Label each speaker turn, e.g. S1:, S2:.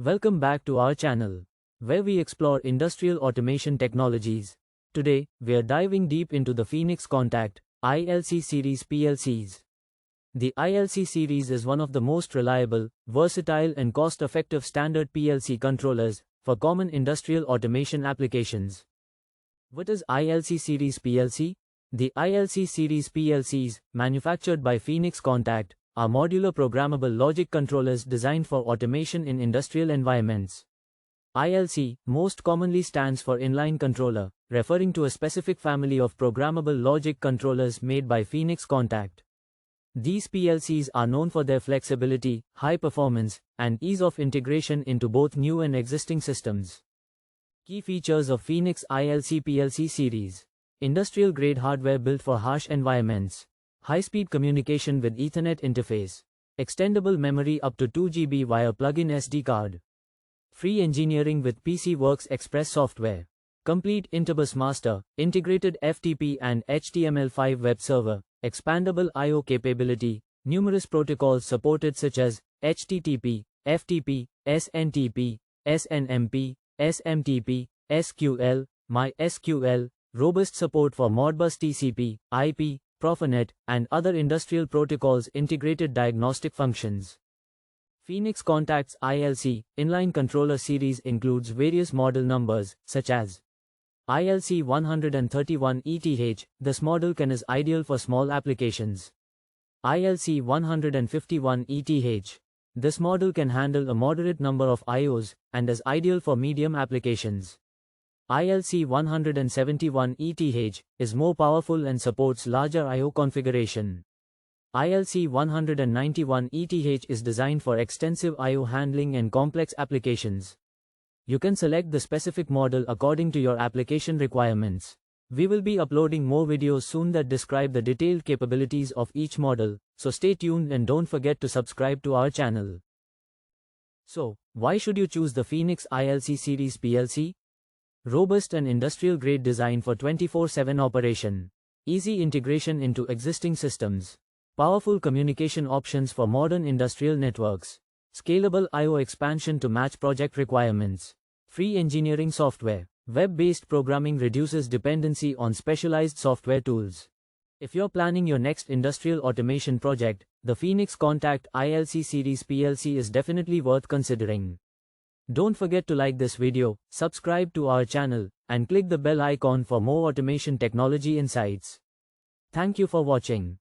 S1: Welcome back to our channel, where we explore industrial automation technologies. Today, we are diving deep into the Phoenix Contact ILC Series PLCs. The ILC series is one of the most reliable, versatile and cost-effective standard PLC controllers for common industrial automation applications. What is ILC Series PLC? The ILC Series PLCs, manufactured by Phoenix Contact, are modular programmable logic controllers designed for automation in industrial environments. ILC most commonly stands for inline controller, referring to a specific family of programmable logic controllers made by Phoenix Contact. These PLCs are known for their flexibility, high performance, and ease of integration into both new and existing systems. Key features of Phoenix ILC PLC series: industrial-grade hardware built for harsh environments, high-speed communication with Ethernet interface, extendable memory up to 2 GB via plug-in SD card, free engineering with PC Works Express software, complete interbus master, integrated FTP and HTML5 web server, expandable I/O capability, numerous protocols supported such as HTTP, FTP, SNTP, SNMP, SMTP, SQL, MySQL, robust support for Modbus TCP, IP, Profinet, and other industrial protocols, integrated diagnostic functions. Phoenix Contact's ILC inline controller series includes various model numbers, such as ILC 131 ETH. This model is ideal for small applications. ILC 151 ETH. This model can handle a moderate number of IOs, and is ideal for medium applications. ILC 171 ETH is more powerful and supports larger I/O configuration. ILC 191 ETH is designed for extensive I/O handling and complex applications. You can select the specific model according to your application requirements. We will be uploading more videos soon that describe the detailed capabilities of each model, so stay tuned and don't forget to subscribe to our channel. So, why should you choose the Phoenix ILC Series PLC? Robust and industrial-grade design for 24/7 operation. Easy integration into existing systems. Powerful communication options for modern industrial networks. Scalable I/O expansion to match project requirements. Free engineering software. Web-based programming reduces dependency on specialized software tools. If you're planning your next industrial automation project, the Phoenix Contact ILC Series PLC is definitely worth considering. Don't forget to like this video, subscribe to our channel, and click the bell icon for more automation technology insights. Thank you for watching.